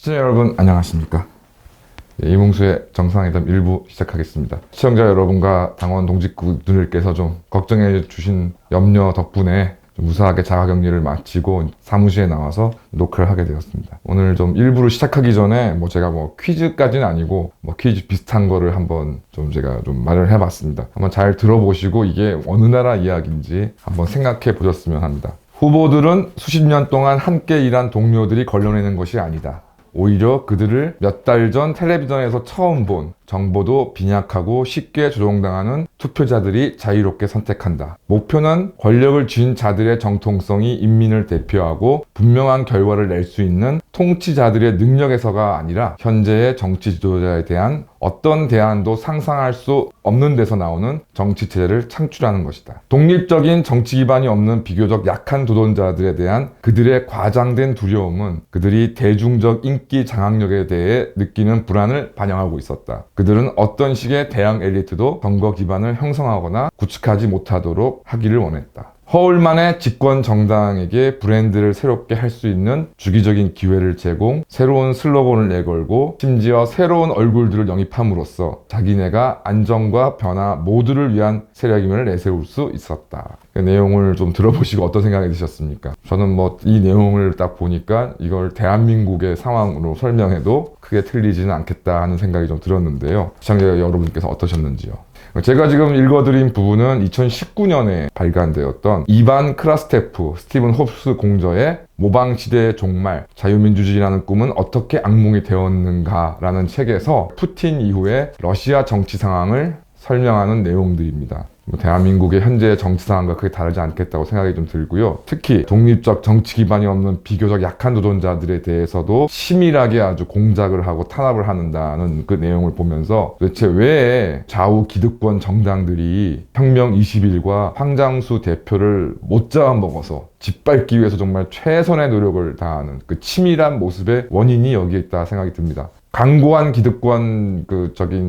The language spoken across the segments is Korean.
시청자 여러분 안녕하십니까? 이몽수의 정상회담 1부 시작하겠습니다. 시청자 여러분과 당원 동직구들께서 좀 걱정해 주신 염려 덕분에 좀 무사하게 자가격리를 마치고 사무실에 나와서 녹화를 하게 되었습니다. 오늘 좀 1부를 시작하기 전에 제가 퀴즈까지는 아니고 퀴즈 비슷한 거를 한번 좀 제가 좀 마련을 해봤습니다. 한번 잘 들어보시고 이게 어느 나라 이야기인지 한번 생각해 보셨으면 합니다. 후보들은 수십 년 동안 함께 일한 동료들이 걸러내는 것이 아니다. 오히려 그들을 몇 달 전 텔레비전에서 처음 본 정보도 빈약하고 쉽게 조종당하는 투표자들이 자유롭게 선택한다. 목표는 권력을 쥔 자들의 정통성이 인민을 대표하고 분명한 결과를 낼 수 있는 통치자들의 능력에서가 아니라 현재의 정치 지도자에 대한 어떤 대안도 상상할 수 없는 데서 나오는 정치체제를 창출하는 것이다. 독립적인 정치 기반이 없는 비교적 약한 도전자들에 대한 그들의 과장된 두려움은 그들이 대중적 인기 장악력에 대해 느끼는 불안을 반영하고 있었다. 그들은 어떤 식의 대항 엘리트도 선거 기반을 형성하거나 구축하지 못하도록 하기를 원했다. 허울만의 집권 정당에게 브랜드를 새롭게 할 수 있는 주기적인 기회를 제공, 새로운 슬로건을 내걸고 심지어 새로운 얼굴들을 영입함으로써 자기네가 안정과 변화 모두를 위한 세력임을 내세울 수 있었다. 그 내용을 좀 들어보시고 어떤 생각이 드셨습니까? 저는 이 내용을 딱 보니까 이걸 대한민국의 상황으로 설명해도 크게 틀리지는 않겠다 하는 생각이 좀 들었는데요. 시청자 여러분께서 어떠셨는지요? 제가 지금 읽어드린 부분은 2019년에 발간되었던 이반 크라스테프, 스티븐 홉스 공저의 모방시대의 종말, 자유민주주의라는 꿈은 어떻게 악몽이 되었는가라는 책에서 푸틴 이후의 러시아 정치 상황을 설명하는 내용들입니다. 대한민국의 현재 정치 상황과 크게 다르지 않겠다고 생각이 좀 들고요. 특히 독립적 정치 기반이 없는 비교적 약한 도전자들에 대해서도 치밀하게 아주 공작을 하고 탄압을 한다는 그 내용을 보면서 도대체 왜 좌우 기득권 정당들이 혁명 20일과 황장수 대표를 못 잡아먹어서 짓밟기 위해서 정말 최선의 노력을 다하는 그 치밀한 모습의 원인이 여기에 있다 생각이 듭니다. 강고한 기득권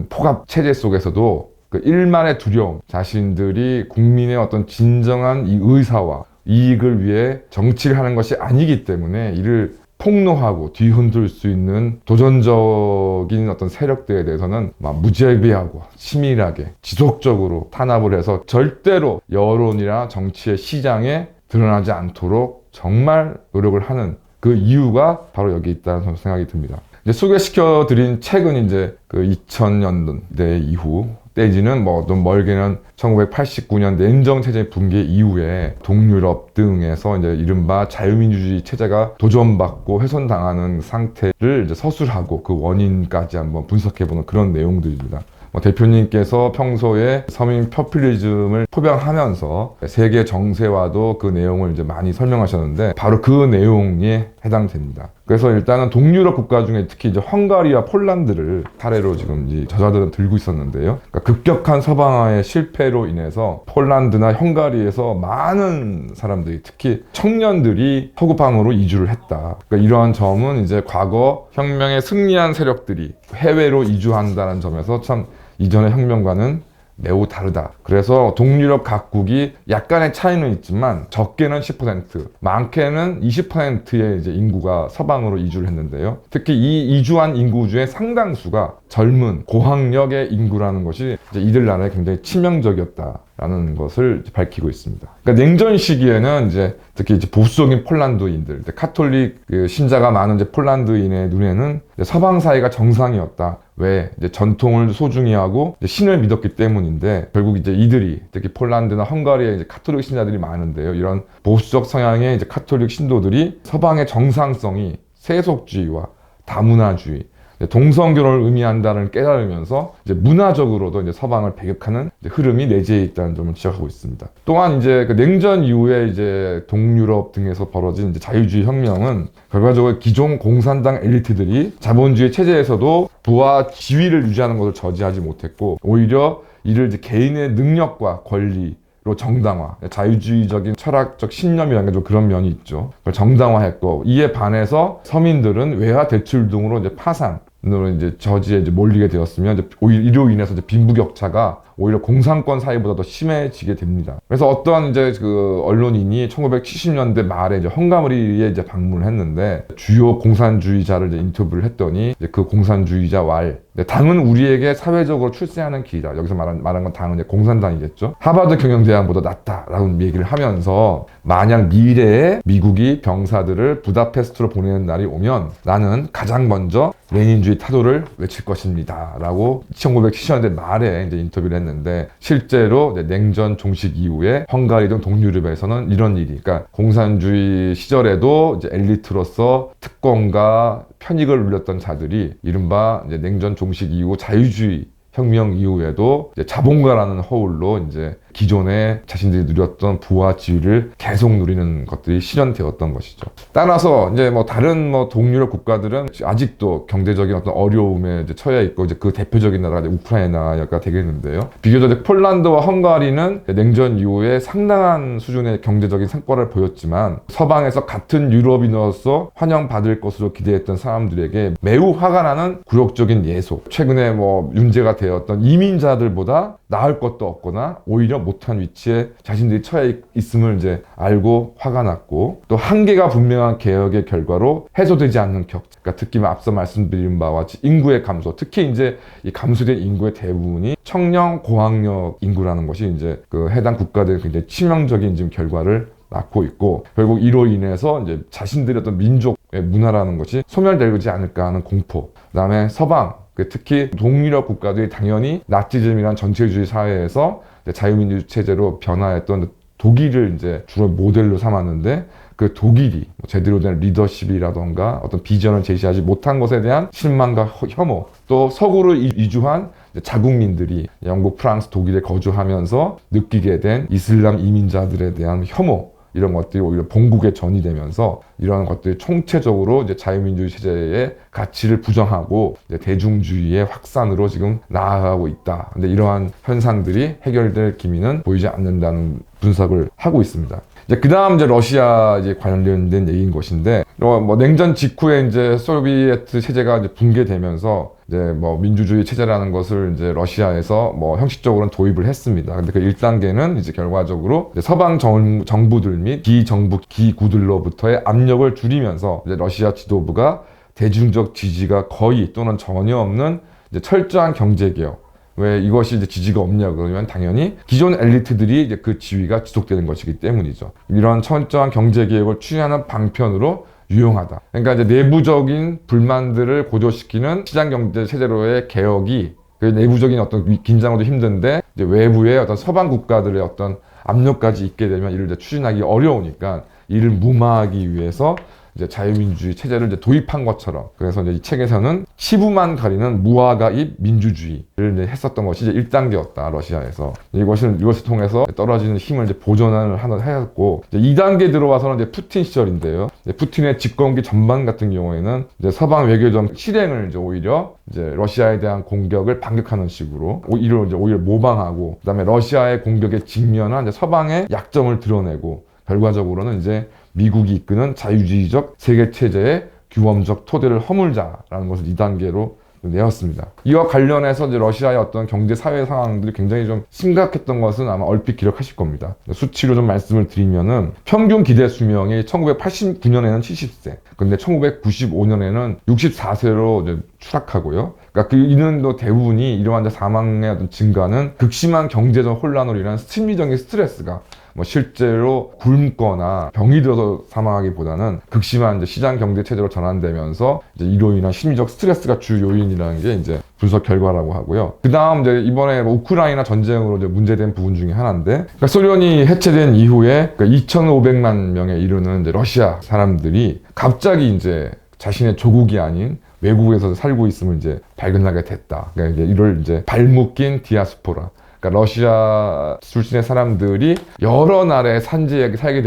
포갑 체제 속에서도 그 일만의 두려움, 자신들이 국민의 어떤 진정한 이 의사와 이익을 위해 정치를 하는 것이 아니기 때문에 이를 폭로하고 뒤흔들 수 있는 도전적인 어떤 세력들에 대해서는 무자비하고 치밀하게 지속적으로 탄압을 해서 절대로 여론이나 정치의 시장에 드러나지 않도록 정말 노력을 하는 그 이유가 바로 여기 있다는 생각이 듭니다. 이제 소개시켜드린 책은 이제 그 2000년대 이후 때지는 좀 멀게는 1989년 냉정체제 붕괴 이후에 동유럽 등에서 이제 이른바 자유민주주의 체제가 도전받고 훼손당하는 상태를 이제 서술하고 그 원인까지 한번 분석해보는 그런 내용들입니다. 대표님께서 평소에 서민 포퓰리즘을 표방하면서 세계 정세와도 그 내용을 이제 많이 설명하셨는데 바로 그 내용에 해당됩니다. 그래서 일단은 동유럽 국가 중에 특히 이제 헝가리와 폴란드를 사례로 지금 이 저자들은 들고 있었는데요. 그러니까 급격한 서방화의 실패로 인해서 폴란드나 헝가리에서 많은 사람들이 특히 청년들이 서구방으로 이주를 했다. 그러니까 이러한 점은 이제 과거 혁명에 승리한 세력들이 해외로 이주한다는 점에서 참 이전의 혁명과는 매우 다르다. 그래서 동유럽 각국이 약간의 차이는 있지만 적게는 10%, 많게는 20%의 이제 인구가 서방으로 이주를 했는데요. 특히 이 이주한 인구 중에 상당수가 젊은 고학력의 인구라는 것이 이제 이들 나라에 굉장히 치명적이었다라는 것을 밝히고 있습니다. 그러니까 냉전 시기에는 이제 특히 이제 보수적인 폴란드인들, 카톨릭 신자가 많은 이제 폴란드인의 눈에는 이제 서방 사회가 정상이었다. 왜? 이제 전통을 소중히 하고 이제 신을 믿었기 때문인데 결국 이제 이들이 특히 폴란드나 헝가리에 이제 카톨릭 신자들이 많은데요. 이런 보수적 성향의 이제 카톨릭 신도들이 서방의 정상성이 세속주의와 다문화주의, 동성결혼을 의미한다는 깨달으면서 이제 문화적으로도 이제 서방을 배격하는 이제 흐름이 내재해 있다는 점을 지적하고 있습니다. 또한 이제 그 냉전 이후에 이제 동유럽 등에서 벌어진 이제 자유주의 혁명은 결과적으로 기존 공산당 엘리트들이 자본주의 체제에서도 부와 지위를 유지하는 것을 저지하지 못했고 오히려 이를 이제 개인의 능력과 권리 정당화, 자유주의적인 철학적 신념이라는 게 좀 그런 면이 있죠. 그걸 정당화했고 이에 반해서 서민들은 외화 대출 등으로 이제 파산, 으로 이제 저지에 이제 몰리게 되었으면 이제 오히려 이로 인해서 이제 빈부격차가 오히려 공산권 사회보다 더 심해지게 됩니다. 그래서 어떠한 이제 그 언론인이 1970년대 말에 이제 헝가리에 이제 방문을 했는데 주요 공산주의자를 이제 인터뷰를 했더니 이제 그 공산주의자 왈 당은 우리에게 사회적으로 출세하는 길이다. 여기서 말한 건 당은 이제 공산당이겠죠. 하버드 경영대학보다 낫다라는 얘기를 하면서 만약 미래에 미국이 병사들을 부다페스트로 보내는 날이 오면 나는 가장 먼저 레닌주의 타도를 외칠 것입니다. 라고 1970년대 말에 이제 인터뷰를 했는데 실제로 냉전 종식 이후에 헝가리 등 동유럽에서는 이런 일이, 그러니까 공산주의 시절에도 이제 엘리트로서 특권과 편익을 누렸던 자들이 이른바 이제 냉전 종식 이후 자유주의 혁명 이후에도 이제 자본가라는 허울로 이제 기존에 자신들이 누렸던 부와 지위를 계속 누리는 것들이 실현되었던 것이죠. 따라서 이제 뭐 다른 뭐 동유럽 국가들은 아직도 경제적인 어떤 어려움에 이제 처해 있고 이제 그 대표적인 나라가 이제 우크라이나가 되겠는데요. 비교적 폴란드와 헝가리는 냉전 이후에 상당한 수준의 경제적인 성과를 보였지만 서방에서 같은 유럽인으로서 환영받을 것으로 기대했던 사람들에게 매우 화가 나는 굴욕적인 예속, 최근에 뭐 문제가 되었던 이민자들보다 나을 것도 없거나 오히려 못한 위치에 자신들이 처해 있음을 이제 알고 화가 났고, 또 한계가 분명한 개혁의 결과로 해소되지 않는 격차, 그러니까 특히 앞서 말씀드린 바와 같이 인구의 감소, 특히 이제 이 감소된 인구의 대부분이 청년 고학력 인구라는 것이 이제 그 해당 국가들의 굉장히 치명적인 지금 결과를 낳고 있고, 결국 이로 인해서 이제 자신들의 어떤 민족의 문화라는 것이 소멸되지 않을까 하는 공포, 그다음에 서방 특히 동유럽 국가들이 당연히 나치즘이란 전체주의 사회에서 자유민주 체제로 변화했던 독일을 이제 주로 모델로 삼았는데, 그 독일이 제대로 된 리더십이라던가 어떤 비전을 제시하지 못한 것에 대한 실망과 혐오, 또 서구로 이주한 자국민들이 영국, 프랑스, 독일에 거주하면서 느끼게 된 이슬람 이민자들에 대한 혐오, 이런 것들이 오히려 본국에 전이되면서 이러한 것들이 총체적으로 이제 자유민주주의 체제의 가치를 부정하고 이제 대중주의의 확산으로 지금 나아가고 있다. 근데 이러한 현상들이 해결될 기미는 보이지 않는다는 분석을 하고 있습니다. 이제 그다음 이제 러시아 이제 관련된 얘기인 것인데, 뭐 냉전 직후에 이제 소비에트 체제가 이제 붕괴되면서 이제 뭐 민주주의 체제라는 것을 이제 러시아에서 뭐 형식적으로는 도입을 했습니다. 근데 그 1단계는 이제 결과적으로 이제 서방 정부들 및 비정부 기구들로부터의 압력을 줄이면서 이제 러시아 지도부가 대중적 지지가 거의 또는 전혀 없는 이제 철저한 경제 개혁. 왜 이것이 이제 지지가 없냐 그러면 당연히 기존 엘리트들이 이제 그 지위가 지속되는 것이기 때문이죠. 이런 철저한 경제 개혁을 추진하는 방편으로 유용하다. 그러니까 이제 내부적인 불만들을 고조시키는 시장 경제 체제로의 개혁이 그 내부적인 어떤 긴장도 힘든데 이제 외부의 어떤 서방 국가들의 어떤 압력까지 있게 되면 이를 이제 추진하기 어려우니까 이를 무마하기 위해서 이제 자유민주주의 체제를 이제 도입한 것처럼, 그래서 이제 이 책에서는 치부만 가리는 무화가입 민주주의를 이제 했었던 것이 이제 1단계였다, 러시아에서. 이것을 통해서 떨어지는 힘을 이제 보존을 하였고, 이제 2단계 들어와서는 이제 푸틴 시절인데요. 이제 푸틴의 집권기 전반 같은 경우에는 이제 서방 외교적 실행을 이제 오히려 이제 러시아에 대한 공격을 반격하는 식으로 이를 이제 오히려 모방하고, 그다음에 러시아의 공격에 직면한 이제 서방의 약점을 드러내고, 결과적으로는 이제 미국이 이끄는 자유주의적 세계체제의 규범적 토대를 허물자라는 것을 2단계로 내었습니다. 이와 관련해서 이제 러시아의 어떤 경제 사회 상황들이 굉장히 좀 심각했던 것은 아마 얼핏 기억하실 겁니다. 수치로 좀 말씀을 드리면은 평균 기대 수명이 1989년에는 70세, 근데 1995년에는 64세로 이제 추락하고요. 그러니까 이는 또 대부분이 이러한 사망의 어떤 증가는 극심한 경제적 혼란으로 인한 심리적인 스트레스가 뭐 실제로 굶거나 병이 들어서 사망하기보다는 극심한 이제 시장 경제 체제로 전환되면서 이제 이로 인한 심리적 스트레스가 주 요인이라는 게 이제 분석 결과라고 하고요. 그 다음 이제 이번에 뭐 우크라이나 전쟁으로 이제 문제된 부분 중에 하나인데, 그러니까 소련이 해체된 이후에 그러니까 2,500만 명에 이르는 이제 러시아 사람들이 갑자기 이제 자신의 조국이 아닌 외국에서 살고 있음을 이제 발견하게 됐다. 그러니까 이제 이를 이제 발묶인 디아스포라. 그러니까 러시아 출신의 사람들이 여러 나라에 산지에 살게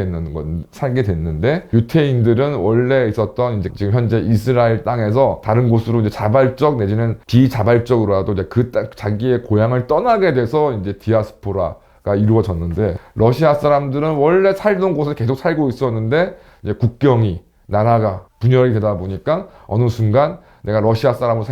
됐는데, 유태인들은 원래 있었던 이제 지금 현재 이스라엘 땅에서 다른 곳으로 이제 자발적 내지는 비자발적으로라도 이제 그 자기의 고향을 떠나게 돼서 이제 디아스포라가 이루어졌는데, 러시아 사람들은 원래 살던 곳에 계속 살고 있었는데 이제 국경이 나라가 분열이 되다 보니까 어느 순간 내가 러시아 사람으로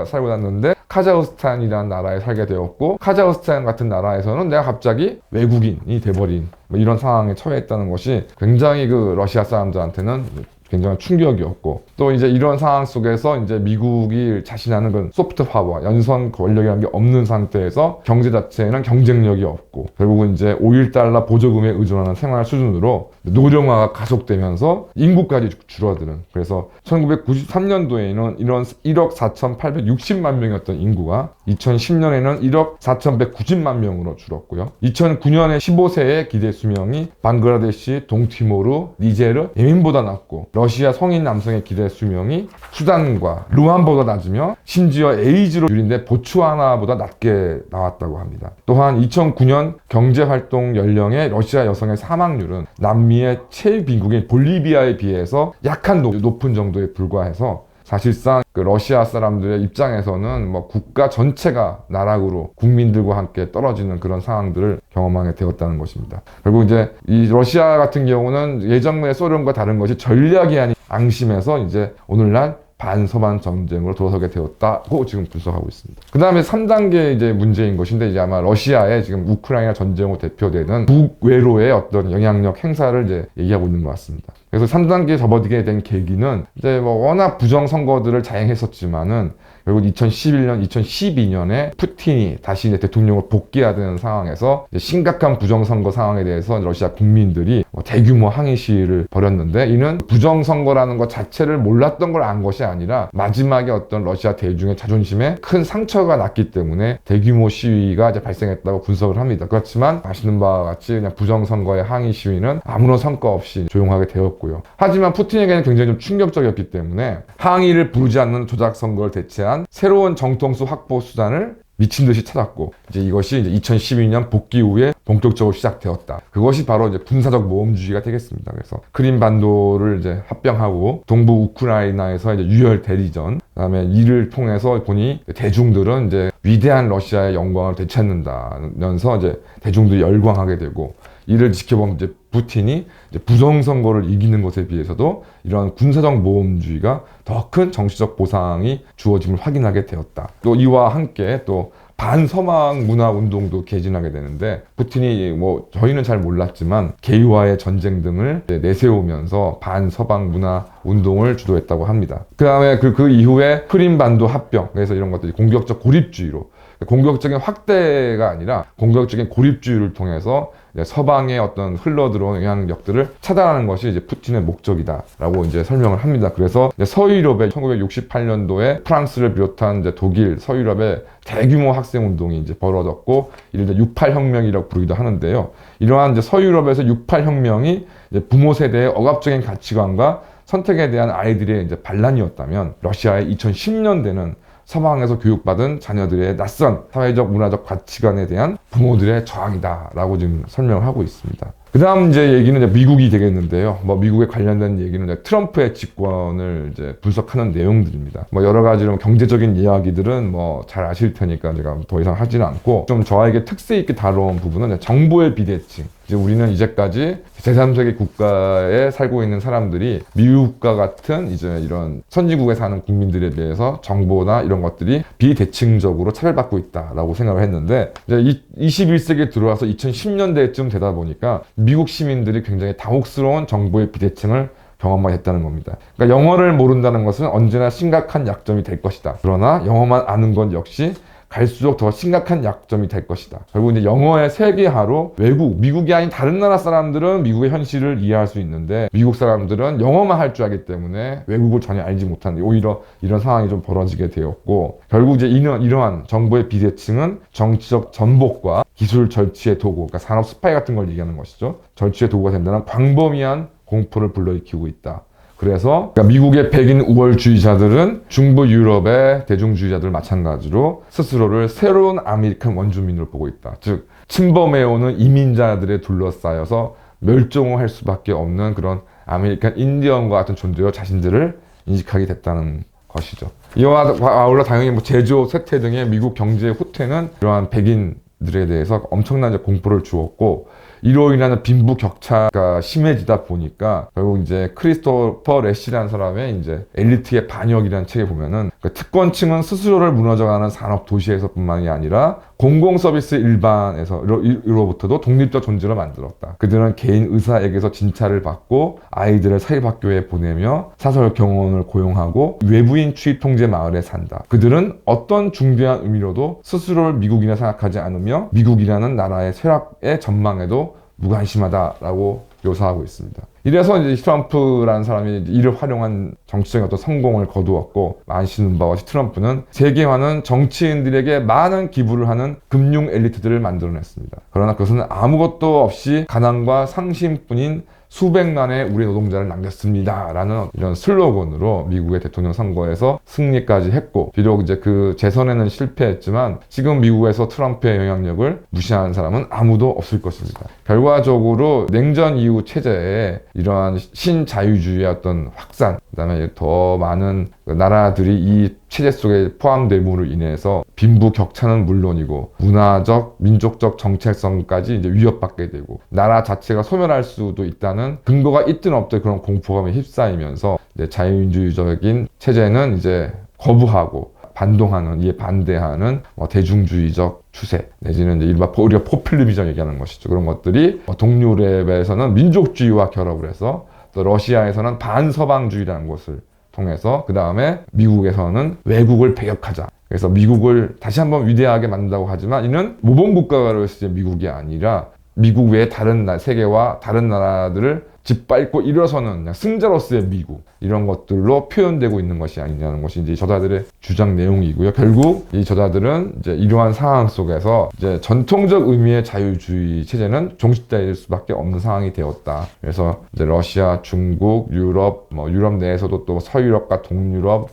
살고 났는데 카자흐스탄이라는 나라에 살게 되었고, 카자흐스탄 같은 나라에서는 내가 갑자기 외국인이 돼버린 뭐 이런 상황에 처해있다는 것이 굉장히 그 러시아 사람들한테는 굉장히 충격이었고, 또 이제 이런 상황 속에서 이제 미국이 자신하는 그 소프트 파워, 연선 권력이라는 게 없는 상태에서 경제 자체에는 경쟁력이 없고, 결국은 이제 5.1달러 보조금에 의존하는 생활 수준으로 노령화가 가속되면서 인구까지 줄어드는, 그래서 1993년도에는 이런 1억 4,860만 명이었던 인구가 2010년에는 1억 4,190만 명으로 줄었고요. 2009년에 15세의 기대 수명이 방글라데시, 동티모르, 니제르, 예멘보다 낮고, 러시아 성인 남성의 기대 수명이 수단과 루안보다 낮으며 심지어 에이즈로 유린데 보츠와나보다 낮게 나왔다고 합니다. 또한 2009년 경제활동 연령의 러시아 여성의 사망률은 남미의 최빈국인 볼리비아에 비해서 약한 높은 정도에 불과해서, 사실상 그 러시아 사람들의 입장에서는 뭐 국가 전체가 나락으로 국민들과 함께 떨어지는 그런 상황들을 경험하게 되었다는 것입니다. 결국 이제 이 러시아 같은 경우는 예전의 소련과 다른 것이 전략이 아닌 앙심에서 이제 오늘날 반서방 전쟁으로 돌아서게 되었다고 지금 분석하고 있습니다. 그 다음에 3단계 이제 문제인 것인데, 이제 아마 러시아의 지금 우크라이나 전쟁으로 대표되는 북외로의 어떤 영향력 행사를 이제 얘기하고 있는 것 같습니다. 그래서 3단계에 접어들게 된 계기는 이제 뭐 워낙 부정선거들을 자행했었지만은 결국 2011년, 2012년에 푸틴이 다시 이제 대통령으로 복귀해야 되는 상황에서 이제 심각한 부정선거 상황에 대해서 러시아 국민들이 대규모 항의 시위를 벌였는데, 이는 부정선거라는 것 자체를 몰랐던 걸 안 것이 아니라 마지막에 어떤 러시아 대중의 자존심에 큰 상처가 났기 때문에 대규모 시위가 이제 발생했다고 분석을 합니다. 그렇지만 아시는 바와 같이 그냥 부정선거의 항의 시위는 아무런 성과 없이 조용하게 되었고요. 하지만 푸틴에게는 굉장히 좀 충격적이었기 때문에 항의를 부르지 않는 조작선거를 대체한 새로운 정통수 확보 수단을 미친 듯이 찾았고, 이제 이것이 이제 2012년 복귀 후에 본격적으로 시작되었다. 그것이 바로 이제 군사적 모험주의가 되겠습니다. 그래서 크림반도를 이제 합병하고 동부 우크라이나에서 이제 유혈 대리전, 그다음에 이를 통해서 보니 대중들은 이제 위대한 러시아의 영광을 되찾는다면서 이제 대중들이 열광하게 되고, 이를 지켜본 이제 푸틴이 이제 부정선거를 이기는 것에 비해서도 이러한 군사적 모험주의가 더 큰 정치적 보상이 주어짐을 확인하게 되었다. 또 이와 함께 또 반서방 문화 운동도 개진하게 되는데, 푸틴이 뭐 저희는 잘 몰랐지만 게이와의 전쟁 등을 내세우면서 반서방 문화 운동을 주도했다고 합니다. 그 다음에 그 이후에 크림반도 합병, 그래서 이런 것들이 공격적 고립주의로, 공격적인 확대가 아니라 공격적인 고립주의를 통해서 서방의 어떤 흘러들어온 영향력들을 차단하는 것이 이제 푸틴의 목적이다라고 이제 설명을 합니다. 그래서 서유럽에 1968년도에 프랑스를 비롯한 이제 독일, 서유럽에 대규모 학생 운동이 이제 벌어졌고, 이를 이제 68혁명이라고 부르기도 하는데요. 이러한 이제 서유럽에서 68혁명이 이제 부모 세대의 억압적인 가치관과 선택에 대한 아이들의 이제 반란이었다면, 러시아의 2010년대는 서방에서 교육받은 자녀들의 낯선 사회적 문화적 가치관에 대한 부모들의 저항이다라고 지금 설명을 하고 있습니다. 그 다음 이제 얘기는 이제 미국이 되겠는데요. 뭐 미국에 관련된 얘기는 이제 트럼프의 집권을 이제 분석하는 내용들입니다. 뭐 여러 가지로 경제적인 이야기들은 뭐 잘 아실 테니까 제가 더 이상 하지는 않고, 좀 저에게 특색 있게 다뤄온 부분은 정보의 비대칭. 이제 우리는 이제까지 제3세계 국가에 살고 있는 사람들이 미국과 같은 이제 이런 선진국에 사는 국민들에 대해서 정보나 이런 것들이 비대칭적으로 차별받고 있다라고 생각을 했는데, 이제 21세기에 들어와서 2010년대쯤 되다 보니까 미국 시민들이 굉장히 당혹스러운 정보의 비대칭을 경험하게 했다는 겁니다. 그러니까 영어를 모른다는 것은 언제나 심각한 약점이 될 것이다. 그러나 영어만 아는 건 역시 갈수록 더 심각한 약점이 될 것이다. 결국 이제 영어의 세계화로 미국이 아닌 다른 나라 사람들은 미국의 현실을 이해할 수 있는데, 미국 사람들은 영어만 할 줄 알기 때문에 외국을 전혀 알지 못하는, 오히려 이런 상황이 좀 벌어지게 되었고, 결국 이제 이러한 정보의 비대칭은 정치적 전복과 기술 절취의 도구, 그러니까 산업 스파이 같은 걸 얘기하는 것이죠. 절취의 도구가 된다는 광범위한 공포를 불러일으키고 있다. 그래서 미국의 백인 우월주의자들은 중부 유럽의 대중주의자들 마찬가지로 스스로를 새로운 아메리칸 원주민으로 보고 있다. 즉 침범해오는 이민자들에 둘러싸여서 멸종할 수밖에 없는 그런 아메리칸 인디언과 같은 존재로 자신들을 인식하게 됐다는 것이죠. 이와 아울러 당연히 뭐 제조, 세태 등의 미국 경제의 후퇴는 이러한 백인들에 대해서 엄청난 공포를 주었고, 이로 인한 빈부격차가 심해지다 보니까 결국 이제 크리스토퍼 레시라는 사람의 이제 엘리트의 반역이라는 책에 보면은 그 특권층은 스스로를 무너져가는 산업 도시에서뿐만이 아니라 공공서비스 일반에서로부터도 독립적 존재로 만들었다. 그들은 개인 의사에게서 진찰을 받고 아이들을 사립학교에 보내며 사설 경호원을 고용하고 외부인 취입 통제 마을에 산다. 그들은 어떤 중대한 의미로도 스스로를 미국이라 생각하지 않으며 미국이라는 나라의 쇠락의 전망에도 무관심하다라고 묘사하고 있습니다. 이래서 이제 트럼프라는 사람이 이를 활용한 정치적인 어떤 성공을 거두었고, 아시는 바와 같이 트럼프는 세계화는 정치인들에게 많은 기부를 하는 금융 엘리트들을 만들어냈습니다. 그러나 그것은 아무것도 없이 가난과 상심뿐인 수백만의 우리 노동자를 남겼습니다 라는 이런 슬로건으로 미국의 대통령 선거에서 승리까지 했고, 비록 이제 그 재선에는 실패했지만 지금 미국에서 트럼프의 영향력을 무시하는 사람은 아무도 없을 것입니다. 결과적으로 냉전 이후 체제에 이러한 신자유주의의 어떤 확산, 그다음에 더 많은 나라들이 이 체제 속에 포함됨으로 인해서 빈부격차는 물론이고 문화적, 민족적 정체성까지 이제 위협받게 되고 나라 자체가 소멸할 수도 있다는 근거가 있든 없든 그런 공포감에 휩싸이면서 이제 자유민주적인 체제는 이제 거부하고 반동하는, 이에 반대하는 대중주의적 추세 내지는 이제 일반 우리가 포퓰리즘 얘기하는 것이죠. 그런 것들이 동유럽에서는 민족주의와 결합을 해서 또 러시아에서는 반서방주의라는 것을 통해서 그 다음에 미국에서는 외국을 배격하자. 그래서 미국을 다시 한번 위대하게 만든다고 하지만 이는 모범국가로서의 미국이 아니라 미국 외의 다른 세계와 다른 나라들을 짓밟고 일어서는 그냥 승자로서의 미국, 이런 것들로 표현되고 있는 것이 아니냐는 것이 이제 저자들의 주장 내용이고요. 결국 이 저자들은 이제 이러한 상황 속에서 이제 전통적 의미의 자유주의 체제는 종식될 수밖에 없는 상황이 되었다. 그래서 이제 러시아, 중국, 유럽, 유럽 내에서도 또 서유럽과 동유럽,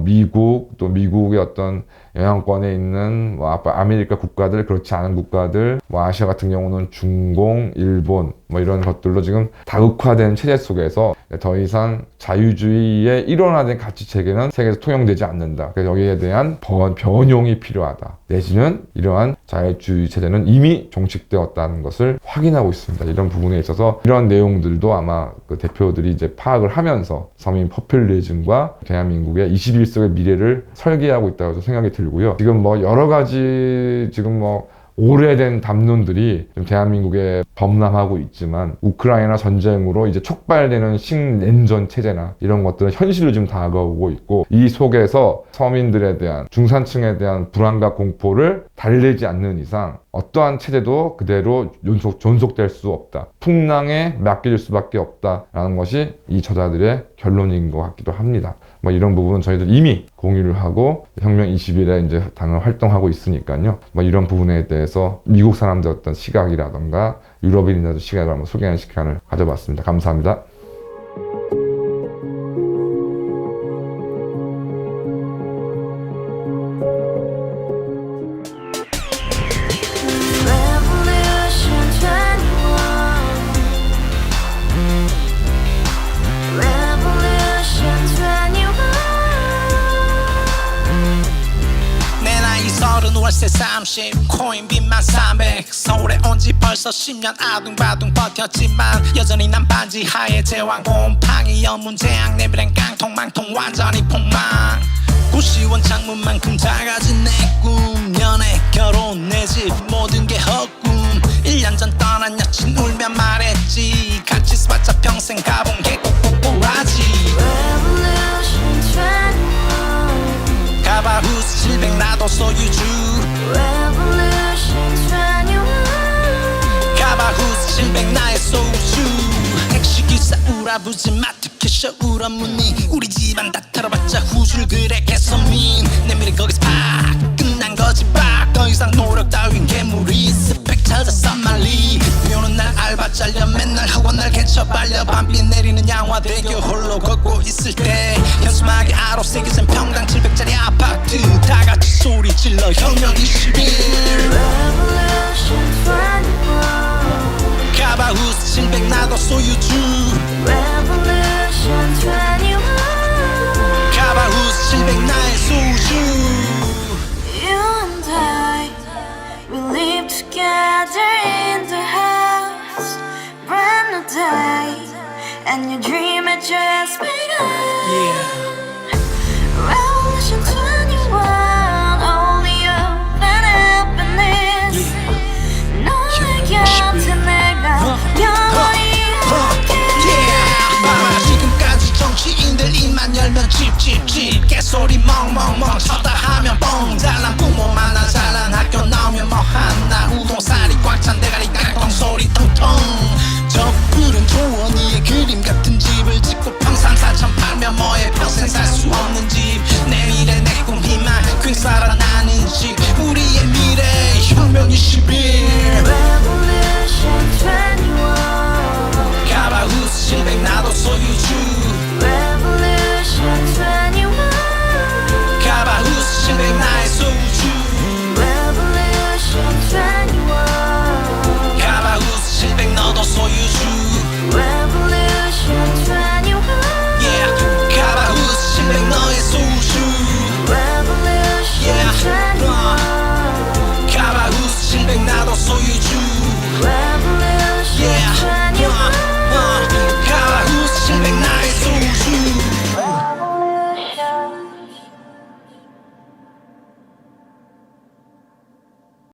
미국, 또 미국의 어떤 영향권에 있는 아메리카 국가들, 그렇지 않은 국가들, 아시아 같은 경우는 중공, 일본, 이런 것들로 지금 다극화된 체제 속에서 더 이상 자유주의의 일원화된 가치 체계는 세계에서 통용되지 않는다. 그래서 여기에 대한 변용이 필요하다. 내지는 이러한 자유주의 체제는 이미 종식되었다는 것을 확인하고 있습니다. 이런 부분에 있어서 이런 내용들도 아마 그 대표들이 이제 파악을 하면서 서민 포퓰리즘과 대한민국의 21세기의 미래를 설계하고 있다고 생각이 들고요. 지금 여러 가지 오래된 담론들이 좀 대한민국에 범람하고 있지만 우크라이나 전쟁으로 이제 촉발되는 신냉전 체제나 이런 것들은 현실로 지금 다가오고 있고, 이 속에서 서민들에 대한, 중산층에 대한 불안과 공포를 달래지 않는 이상 어떠한 체제도 그대로 존속될 수 없다. 풍랑에 맡길 수밖에 없다라는 것이 이 저자들의 결론인 것 같기도 합니다. 이런 부분은 저희들 이미 공유를 하고 혁명 20일에 이제 당을 활동하고 있으니까요. 이런 부분에 대해서 미국 사람들 어떤 시각이라던가 유럽인들의 시각을 한번 소개하는 시간을 가져봤습니다. 감사합니다. 월세 30 코인빚만 300 서울에 온 지 벌써 10년 아둥바둥 버텼지만 여전히 난 반지 하에 제왕 곰팡이 연문제약 내비랑 깡통망통 완전히 폭망 고시원 창문만큼 작아진 내 꿈 연애 결혼 내 집 모든 게 헛꿈 1년 전 떠난 여친 울며 말했지 같이 써봤자 평생 가본 게 꼭꼭꼭하지 가바후스 700 나도 소유주 가바후스 700 나의 소주 택시기사 우라부지 마트캐셔 울어문니 우리 집안 다 털어봤자 후줄 그래 개선민 내 미래 거기서 팍 끝난 거지 팍 더 이상 노력 따윈 괴물이 스펙 찾아서 말리 비오는 날 알바 잘려 맨날 학원 날 개쳐 발려 밤비 내리는 양화대교 홀로 걷고 있을 때 현수막에 아로 새겨진 평당 700짜리 아파트 다같이 소리 질러 혁명 21 가바후스 700 나도 소유주 가바후스 700 나의 소주 You and I, we live together in the house And you dream at your ass, Yeah